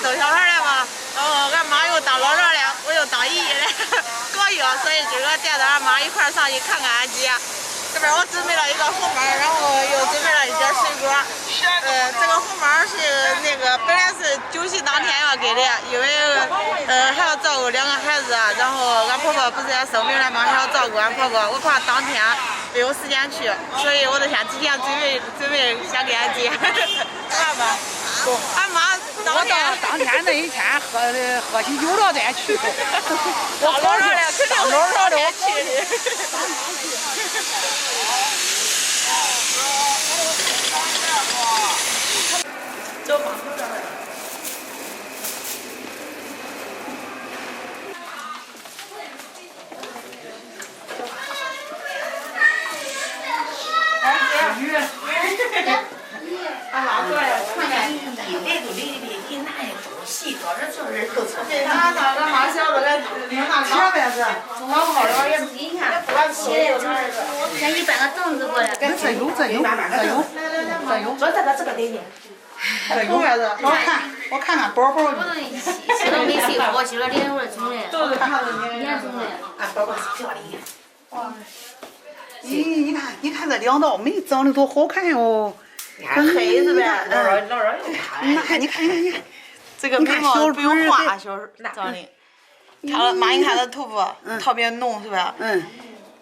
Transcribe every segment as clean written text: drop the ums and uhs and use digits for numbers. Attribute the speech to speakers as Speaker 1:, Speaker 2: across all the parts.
Speaker 1: 生小孩了嘛，然后俺妈又当老人了，我又当姨了，坐月，所以今个带着俺妈一块上去看看俺姐。这边我准备了一个红包，然后又准备了一点水果。这个红包是那个本来是酒席当天要给的，因为还要照顾2个孩子，然后俺婆婆不是也生病了吗？还要照顾俺婆婆，我怕当天没有时间去，所以我就先提前准备先给俺姐。看吧，俺妈当
Speaker 2: 天那一天喝起酒了再去。
Speaker 1: 我老了肯定老了再去的。走吧。俺妈过来看看。俺妈小的来领那车呗是，老好了也你看，不管吃的
Speaker 3: 先一搬个凳子过来。
Speaker 2: 这有，
Speaker 3: 坐这个得的。
Speaker 1: 红叶子，
Speaker 2: 我看看包包。
Speaker 3: 我都洗都没洗好，洗了脸有点肿的。
Speaker 1: 都是看着你。
Speaker 3: 脸肿的。
Speaker 1: 俺宝宝是漂亮的。哇。
Speaker 2: 你看这2道眉长得多好看哟！
Speaker 1: 你看黑是呗？老人又看。
Speaker 2: 你看，
Speaker 1: 这个眉毛不用画，小长的。妈，你看这头发特别浓是吧？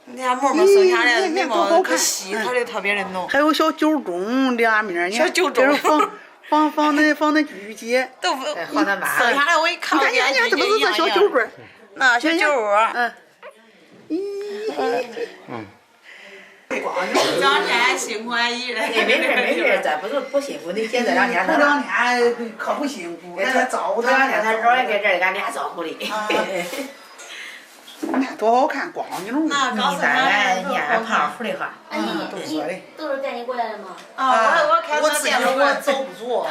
Speaker 1: 你看毛毛生下来眉毛可细，它的特别的浓。
Speaker 2: 还有小酒盅2面，
Speaker 1: 小酒盅。
Speaker 2: 放那玉洁。
Speaker 1: 都不生下来我一看，
Speaker 2: 你看，这不是这小酒盅？
Speaker 1: 那小酒窝。这2天辛苦俺姨了。
Speaker 4: 没事，这不辛苦，你姐这2天。
Speaker 2: 头2天可不辛苦，给他照顾。
Speaker 4: 头2天他肉也在这儿，俺俩照顾的。
Speaker 2: 你看多好看，光牛。
Speaker 1: 那刚才
Speaker 4: 俺胖乎的哈。
Speaker 3: 都是带你过来的吗？
Speaker 1: 我开车带着
Speaker 2: 我走不住。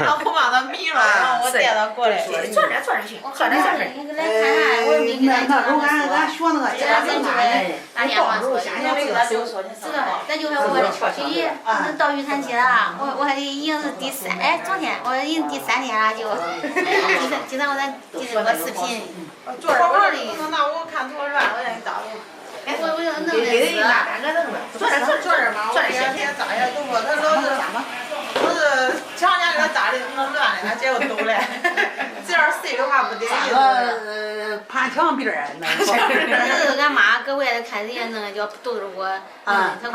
Speaker 1: 他后妈都迷了，然后我带他过来。
Speaker 4: 坐着去。
Speaker 3: 你来看看，我没给咱讲。
Speaker 2: 俺学那个家政班，
Speaker 3: 俺电话说，这个咱就说我姐姐，能到预产期了，我还得已经是第3，昨天我已经第3天了，就今天我视频。
Speaker 1: 坐着玩的，不能拿我看图乱，我让你打我。
Speaker 3: 我要弄的
Speaker 4: 是。坐着嘛，
Speaker 1: 我给俺姐扎一下头发，他老是常年给他扎的弄乱了，俺姐又抖了。这样碎的话不得意。
Speaker 2: 爬墙边儿那。
Speaker 3: 那是俺妈搁外头看人家那个叫都是我，她给我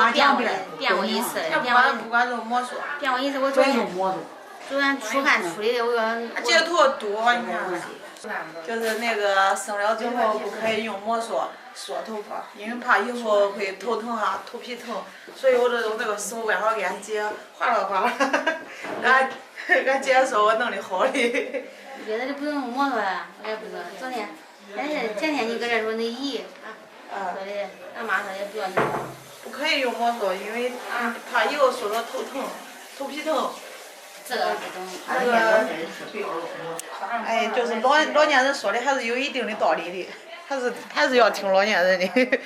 Speaker 3: 变过一次，
Speaker 1: 不管用魔术。
Speaker 3: 变过一次，我昨天出汗出的，我要。
Speaker 1: 这个头多，你看。就是那个生了之后不可以用魔术缩头发，因为怕以后会头疼哈，头皮疼，所以我就用那个手外号给俺姐划拉划拉。俺姐说我弄的好的。
Speaker 3: 别的就不用魔术了，我也不知道。昨天，前天你搁这说那姨，说的，俺妈说也不要你。
Speaker 1: 不可以用魔术，因为怕以后说着头疼，头皮疼。
Speaker 3: 这个不懂。
Speaker 1: 那个，哎，就是老年人说的还是有一定的道理的，还是要听老年人的。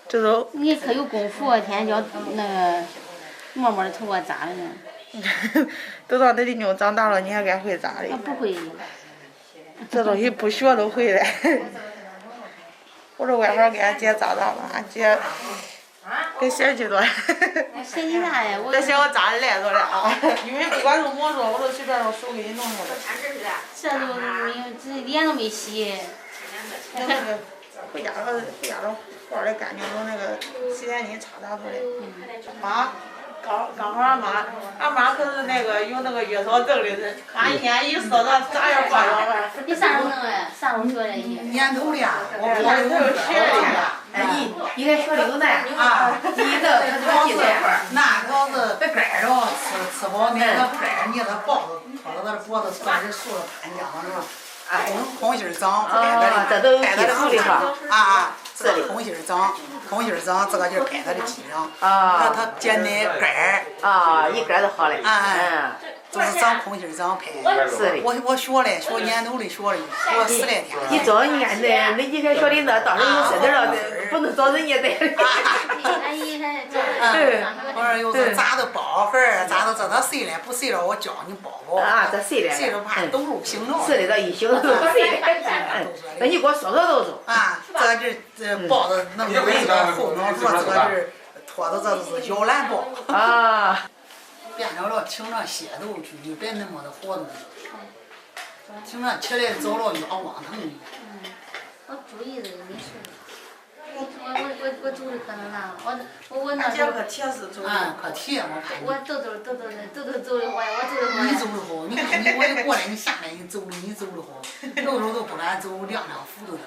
Speaker 1: 就是。
Speaker 3: 你可有功夫，天天叫那个默默的头发扎的呢。
Speaker 1: 等到你的妞长大了，你还该会扎的。
Speaker 3: 不会。
Speaker 1: 这东西不学都会的。我这外号给俺姐扎了，俺姐。给嫌弃多了。
Speaker 3: 嫌弃啥呀？
Speaker 1: 这嫌我扎的赖着了啊！因为不管用魔术，我都随便用手给你弄下来。
Speaker 3: 这都这脸都没洗。
Speaker 1: 那个回家了换的干净，用那个洗脸巾擦出来。妈，刚好俺妈可是那个有那个月嫂症的人，俺一天一说她咋样化妆了。
Speaker 3: 你啥时候弄的？啥时候学的？
Speaker 2: 年头的呀，我
Speaker 1: 学的。
Speaker 4: 你这学的有难啊！你这他记得
Speaker 2: 那都是被盖着，吃饱那个盖你那包子拖到他的脖子上，这竖着盘浆子，空心长，
Speaker 4: 这都有技术的哈。
Speaker 2: 这个空心长，这个就是盖他的筋上，他剪那盖
Speaker 4: 儿。一根儿就好了。
Speaker 2: 都是长空心长拍。
Speaker 4: 是的。
Speaker 2: 我学年头的学10来天。
Speaker 4: 你找人家那以前学的那，到时候有身体了，不能找人家带。
Speaker 3: 俺姨还
Speaker 2: 儿又是炸的包盒儿，炸的这它碎了，不碎了我教你包包。
Speaker 4: 啊，这碎了。
Speaker 2: 碎了怕都肉平了。
Speaker 4: 是的，这一宿都碎了。那你给我说说都中。
Speaker 2: 啊，这包的弄的这个后脑勺，这个是拖的，这都是摇篮包。
Speaker 4: 啊。
Speaker 2: 变成了请那歇头去，就别那么的活动。请那起来早了腰光疼。
Speaker 3: 我注意的没事。我走的可能那，我那时候
Speaker 1: 可铁是走的。
Speaker 2: 可铁我看。
Speaker 3: 我抖走的慌呀，我走的慌。
Speaker 2: 你走的好，你看你我一过来，你下来你走的，你走的好，豆豆都不敢走，亮扶着的。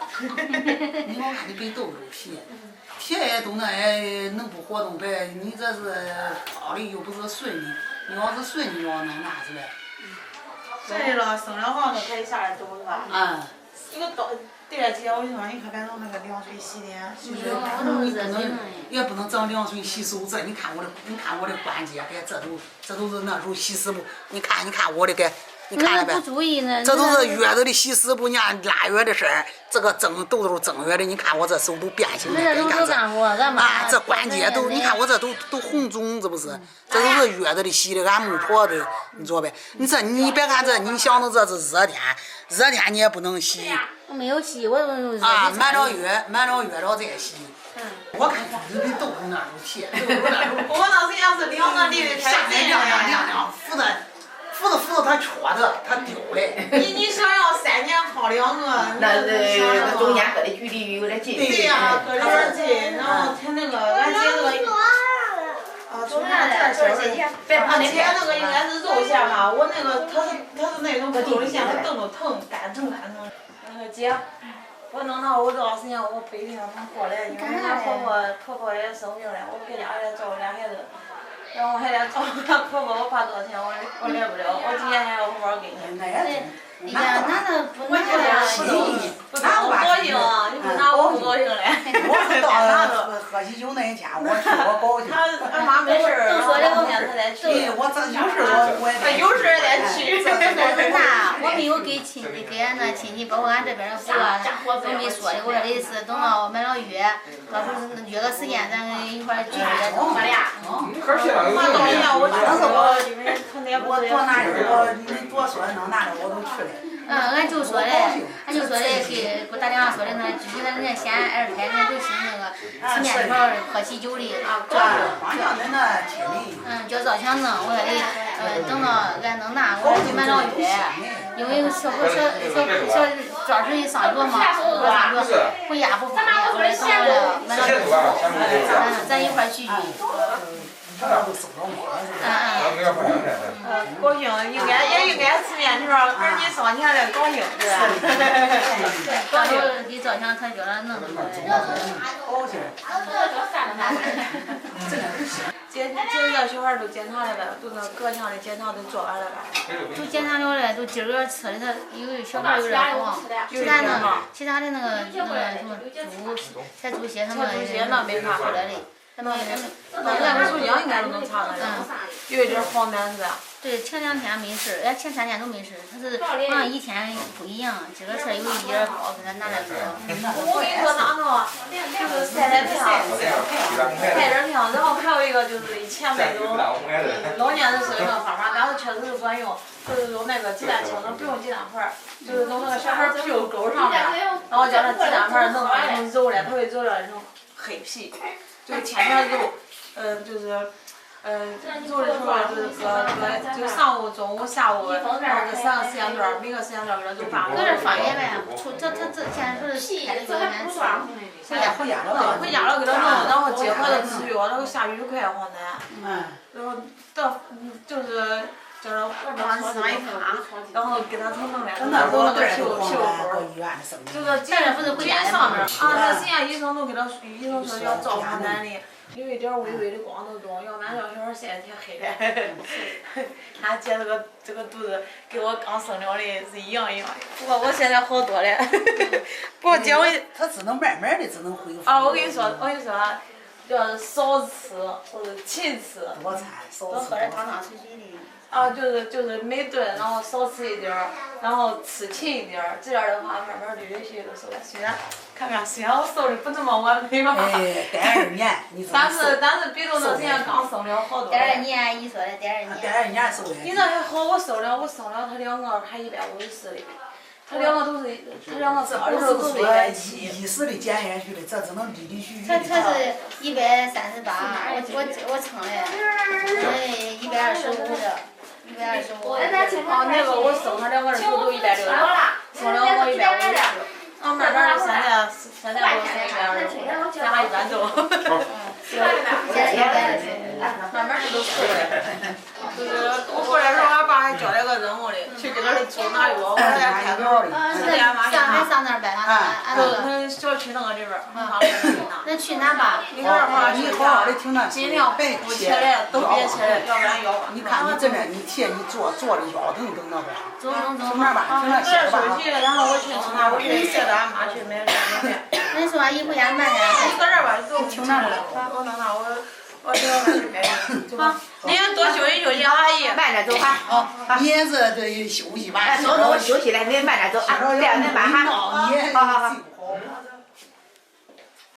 Speaker 2: 你我看你被豆豆皮，铁也都那也能不活动呗？你这是跑的又不是顺利，你要是顺利要能那是呗？
Speaker 1: 顺利了，生了房就可以下来走是吧？
Speaker 2: 啊。
Speaker 1: 这个第二天我跟你说，你可别弄那个凉水洗的，
Speaker 2: 也不能整凉水洗手这，你看我的关节，该这都是那时候洗湿布，你看我的该。你看了呗？这都是月子的洗湿布，你看腊月的事儿，这个都是正月的，你看我这手都变形了，你看这啊，这关节都，你看我这都红肿，这不是？这都是月子的洗的，俺媒婆的，你说呗？你别看这，你想着这是热天你也不能洗。
Speaker 3: 我没有洗，我
Speaker 2: 啊，满了月了再洗。我看你比豆豆那都铁，豆豆那都。
Speaker 1: 我那是要是凉的里的
Speaker 2: 下面亮，扶着它戳的，它丢嘞。
Speaker 1: 你想要3年泡2个，
Speaker 4: 那中间隔的距离有点近。
Speaker 1: 对呀，隔有点近，然后他那个俺姐那个。从那这是，俺姐那个应该是肉馅吧，我那个它是那种肉的馅，它冻着疼，干疼。那个姐，我弄到我多少时间我背着他们过来，因为俺婆婆也生病了，我给家里照顾俩孩子。然后我还得找俺婆婆，我怕多少钱我来不了，我今年还要红包给你。
Speaker 3: 哎呀，那不能这样。
Speaker 1: 不拿我高兴，你不拿我不高兴嘞。
Speaker 2: 我是到喝喜酒那一天，我高兴。
Speaker 1: 俺妈没事儿，
Speaker 3: 都说的
Speaker 1: 后面她再去。
Speaker 2: 我这有事我也。
Speaker 1: 有事再去。
Speaker 3: 那我没有给俺那亲戚，包括俺这边的户啊，都没说的。我说的是等到买了月，到时候约个时间，咱一块儿聚聚再走。
Speaker 1: 妈高兴，我去，因为他那不是。
Speaker 2: 我多拿你多说能拿的我都去了。
Speaker 3: 俺就说的给我打电话说的那，就是人家西安2胎人家都兴那个吃面条喝喜酒的。
Speaker 2: 光像恁那亲戚。
Speaker 3: 叫赵强弄，我说的，等到俺能拿，我说就满了月，因为小赵生一上学嘛，我上学回家不方便，我说等了满了月，咱一块聚聚。
Speaker 1: 高兴，也应该吃面条，儿女上前来高兴，是吧？
Speaker 3: 高兴。给赵强他叫他弄出来。
Speaker 2: 高兴。
Speaker 1: 现在小孩都检查了呗，都那各项的检查都做完了呗。
Speaker 3: 都检查了嘞，都今儿个测的他有小孩有点黄，其他的那个什么才猪血什么
Speaker 1: 那没查
Speaker 3: 出来的。
Speaker 1: 那俺手机应该都能查得了，有一点黄疸是吧？
Speaker 3: 对，前2天没事，前3天都没事，他是好像一天不一样，今个事有一点高，给他拿来说。
Speaker 1: 我跟你说哪能，就是晒点太阳，然后还有一个就是以前那种老年人说的那个方法，但是确实是管用，就是用那个鸡蛋清，不用鸡蛋粉，就是弄那个小孩皮肉沟上面，然后叫那鸡蛋粉弄揉了，它会揉了那种黑皮。就天天揉，就是揉的时候就是就上午、中午、下午，然后这3个时间段，每个时间段给他揉半个。
Speaker 3: 搁这放盐呗，他现在说是开的就难吃。
Speaker 2: 回家了
Speaker 1: 给他弄，然后结合着吃药，然后下雨就快黄疸。然后到就是叫他往上一趴，然后给他弄了，弄那个皮肉沟，就是今天不是回家上面啊，那实际上医生都给他，医生说要照黄疸的。有一点微微的光头中，要不然叫小孩晒得挺黑的。俺姐这个肚子跟我刚生了的是一样，不过我现在好多了。不过姐我
Speaker 2: 他只能慢慢的只能恢复。
Speaker 1: 啊，我跟你说，要少吃或者勤吃。
Speaker 2: 多餐少吃。
Speaker 3: 多喝点汤水的。
Speaker 4: 就是每顿然后少吃一点儿，然后吃勤一点儿，这样的话慢慢的这些都瘦了。虽然我瘦的不怎么完美嘛，
Speaker 2: 第2年你
Speaker 4: 但是比如说人家刚生了好多。
Speaker 3: 第2年一说的第2年。
Speaker 2: 第2年瘦的。
Speaker 4: 你这还好，我生了他2个还150的，他2个超的时候都是170。
Speaker 2: 意识的减下去的，这只能离虚虚。
Speaker 3: 他是138，我称的，125的，125。
Speaker 4: 哦，那个我生他2个的时候都160，生2个150。慢慢的现在都是120，现在100多。慢慢的都瘦了。就是我回来时候，俺爸还交了个任务的，去给他做哪药，我还开刀的。
Speaker 3: 上那儿办
Speaker 4: 他小区那个里边
Speaker 3: 那去哪吧？
Speaker 2: 你好好的听那，
Speaker 4: 尽量不起来，都别起来，要不然腰。
Speaker 2: 你看你这边你贴你坐的腰疼等那个。
Speaker 3: 走。
Speaker 2: 从哪吧？从那歇着吧。
Speaker 4: 手机，然后我去弄他，我给你带着俺妈去买面。
Speaker 3: 你说一回家慢点。
Speaker 4: 你搁这吧，你走。听那了。我弄那我听我妈去买面。走吧。你要多休息休息，阿姨。
Speaker 5: 慢点走哈。
Speaker 2: 哦。你也是得休息吧。
Speaker 5: 走，休息来，你慢点走啊，这样你慢哈。好。